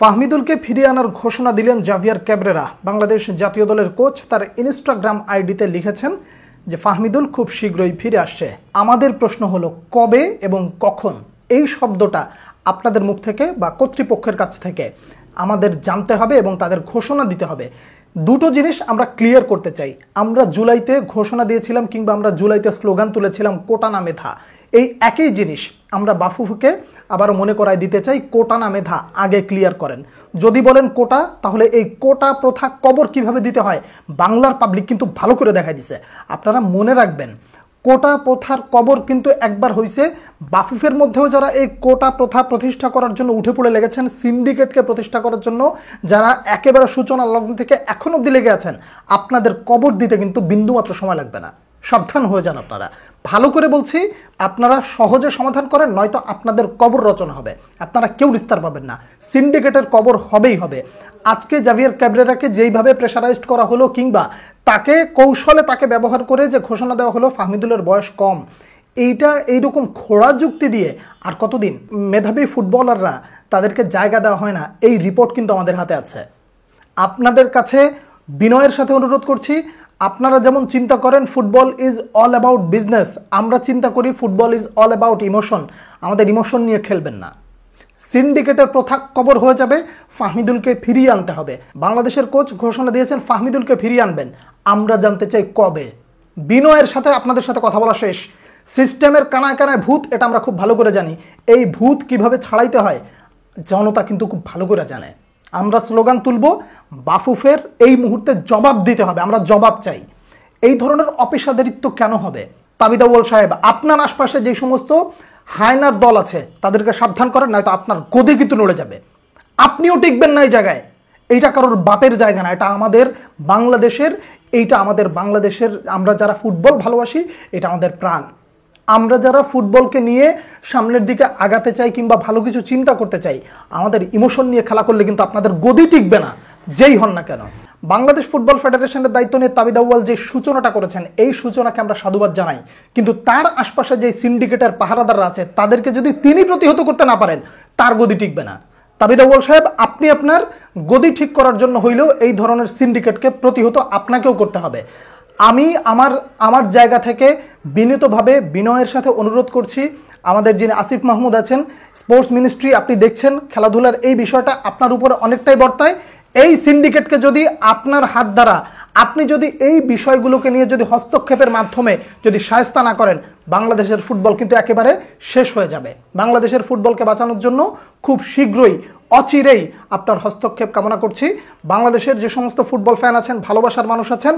ফাহমিদুলকে ফিরিয়ে আনার ঘোষণা দিলেন জাভিয়ার ক্যাবরেরা। বাংলাদেশ জাতীয় দলের কোচ তার ইনস্টাগ্রাম আইডিতে লিখেছেন যে ফাহমিদুল খুব শীঘ্রই ফিরে আসছে। আমাদের প্রশ্ন হলো কবে এবং কখন। এই শব্দটা আপনাদের মুখ থেকে বা কর্তৃপক্ষের কাছ থেকে আমাদের জানতে হবে এবং তাদের ঘোষণা দিতে হবে। দুটো জিনিস আমরা ক্লিয়ার করতে চাই। আমরা জুলাইতে ঘোষণা দিয়েছিলাম কিংবা আমরা জুলাইতে স্লোগান তুলেছিলাম কোটা না মেধা। এই একই জিনিস আমরা বাফুফুকে আবার মনে করাই দিতে চাই, কোটা না মেধা আগে ক্লিয়ার করেন। যদি বলেন কোটা, তাহলে এই কোটা প্রথা কবর কিভাবে দিতে হয় বাংলার পাবলিক কিন্তু ভালো করে দেখাই দিছে। আপনারা মনে রাখবেন, কোটা প্রথার কবর কিন্তু একবার হয়েছে। বাফুফের মধ্যেও যারা এই কোটা প্রথা প্রতিষ্ঠা করার জন্য উঠে পড়ে লেগেছেন, সিন্ডিকেটকে প্রতিষ্ঠা করার জন্য যারা একেবারে সূচনা লগ্ন থেকে এখন অব্দি লেগে আছেন, আপনাদের কবর দিতে কিন্তু বিন্দুমাত্র সময় লাগবে না। সাবধান হয়ে যান আপনারা। ভালো করে বলছি, আপনারা সহজে সমাধান করেন, নয়তো আপনাদের কবর রচনা হবে, আপনারা কেউ নিস্তার পাবেন না। সিন্ডিকেটের কবর হবেই হবে। আজকে জাভিয়ার ক্যাবরেরাকে যেইভাবে প্রেশারাইজড করা হলো কিংবা তাকে কৌশলে তাকে ব্যবহার করে যে ঘোষণা দেওয়া হলো ফাহমিদুলের বয়স কম, এইরকম খোড়া যুক্তি দিয়ে আর কতদিন মেধাবী ফুটবলাররা তাদেরকে জায়গা দেওয়া হয় না, এই রিপোর্ট কিন্তু আমাদের হাতে আছে। আপনাদের কাছে বিনয়ের সাথে অনুরোধ করছি, আপনারা যেমন চিন্তা করেন football is all about business, আমরা চিন্তা করি football is all about emotion. আমাদের ইমোশন নিয়ে খেলবেন না। সিন্ডিকেটের প্রথা কবর হয়ে যাবে, ফাহমিদুলকে ফিরিয়ে আনতে হবে। বাংলাদেশের কোচ ঘোষণা দিয়েছেন ফাহমিদুলকে ফিরিয়ে আনবেন। আমরা জানতে চাই কবে। বিনয়ের সাথে আপনাদের সাথে কথা বলা শেষ। সিস্টেমের কানায় কানায় ভূত, এটা আমরা খুব ভালো করে জানি। এই ভূত কিভাবে ছাড়াইতে হয় জনতা কিন্তু খুব ভালো করে জানে। আমরা স্লোগান তুলব, বাফুফের এই মুহূর্তে জবাব দিতে হবে। আমরা জবাব চাই। এই ধরনের অপেশাদারিত্ব কেন হবে? তাবিদ আউয়াল সাহেব, আপনার আশপাশে যে সমস্ত হায়নার দল আছে তাদেরকে সাবধান করেন, নয়তো আপনার গদি কিন্তু নড়ে যাবে। আপনিও টিকবেন না এই জায়গায়। এইটা কারোর বাপের জায়গা না, এটা আমাদের বাংলাদেশের। এইটা আমাদের বাংলাদেশের, আমরা যারা ফুটবল ভালোবাসি, এটা আমাদের প্রাণ। আমরা যারা ফুটবলকে নিয়ে সামনের দিকে আগাতে চাই কিংবা ভালো কিছু চিন্তা করতে চাই, আমাদের ইমোশন নিয়ে খেলা করলে কিন্তু আপনাদের গদি টিকবে না, যেই হন না কেন। বাংলাদেশ ফুটবল ফেডারেশনের দায়িত্ব নিয়ে তাবিদ আউয়াল যে সূচনাটা করেছেন, এই সূচনাকে আমরা সাধুবাদ জানাই। কিন্তু তার আশপাশে যে সিন্ডিকেটের পাহারাদাররা আছে, তাদেরকে যদি তিনি প্রতিহত করতে না পারেন, তার গদি টিকবে না। তাবিদ আউয়াল সাহেব, আপনি আপনার গদি ঠিক করার জন্য হইলেও এই ধরনের সিন্ডিকেটকে প্রতিহত আপনাকেও করতে হবে। আমি আমার জায়গা থেকে বিনীতভাবে বিনয়ের সাথে অনুরোধ করছি, আমাদের যিনি আসিফ মাহমুদ আছেন, স্পোর্টস মিনিস্ট্রি, আপনি দেখছেন খেলাধুলার এই বিষয়টা আপনার উপরে অনেকটাই বর্তায়। এই সিন্ডিকেটকে যদি আপনার হাত দ্বারা আপনি যদি এই বিষয়গুলোকে নিয়ে যদি হস্তক্ষেপের মাধ্যমে যদি শায়েস্তা না করেন, বাংলাদেশের ফুটবল কিন্তু একেবারে শেষ হয়ে যাবে। বাংলাদেশের ফুটবলকে বাঁচানোর জন্য খুব শীঘ্রই, অচিরেই আপনার হস্তক্ষেপ কামনা করছি। বাংলাদেশের যে সমস্ত ফুটবল ফ্যান আছেন, ভালোবাসার মানুষ আছেন,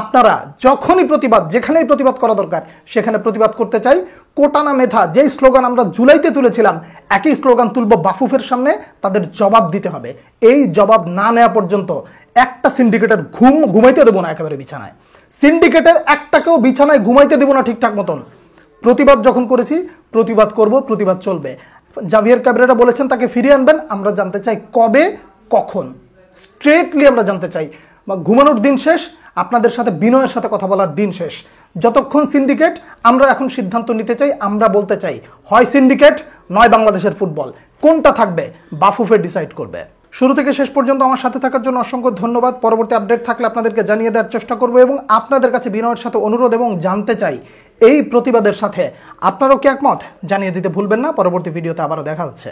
আপনারা যখনই প্রতিবাদ, যেখানেই প্রতিবাদ করা দরকার সেখানে প্রতিবাদ করতে চাই। কোটা না মেধা যেই স্লোগান আমরা জুলাইতে তুলেছিলাম, একই স্লোগান তুলব বাফুফের সামনে। তাদের জবাব দিতে হবে। এই জবাব না নেওয়া পর্যন্ত একটা সিন্ডিকেটের ঘুমাইতে দেবো না একেবারে বিছানায়। সিন্ডিকেটের একটাকেও বিছানায় ঘুমাইতে দেবো না ঠিকঠাক মতন। প্রতিবাদ যখন করেছি, প্রতিবাদ করব, প্রতিবাদ চলবে। জাভিয়ার ক্যাবরেরা বলেছেন তাকে ফিরিয়ে আনবেন। আমরা জানতে চাই কবে, কখন, স্ট্রেটলি আমরা জানতে চাই। ঘুমানোর দিন শেষ, আপনাদের সাথে বিনয়ের সাথে কথা বলার দিন শেষ। যতক্ষণ সিন্ডিকেট, আমরা এখন সিদ্ধান্ত নিতে চাই। আমরা বলতে চাই, হয় সিন্ডিকেট নয় বাংলাদেশের ফুটবল। কোনটা থাকবে বাফুফে ডিসাইড করবে। শুরু থেকে শেষ পর্যন্ত আমার সাথে থাকার জন্য অসংখ্য ধন্যবাদ। পরবর্তী আপডেট থাকলে আপনাদেরকে জানিয়ে দেওয়ার চেষ্টা করব এবং আপনাদের কাছে বিনয়ের সাথে অনুরোধ এবং জানতে চাই, এই প্রতিবাদের সাথে আপনারাও কি একমত জানিয়ে দিতে ভুলবেন না। পরবর্তী ভিডিওতে আবারও দেখা হচ্ছে।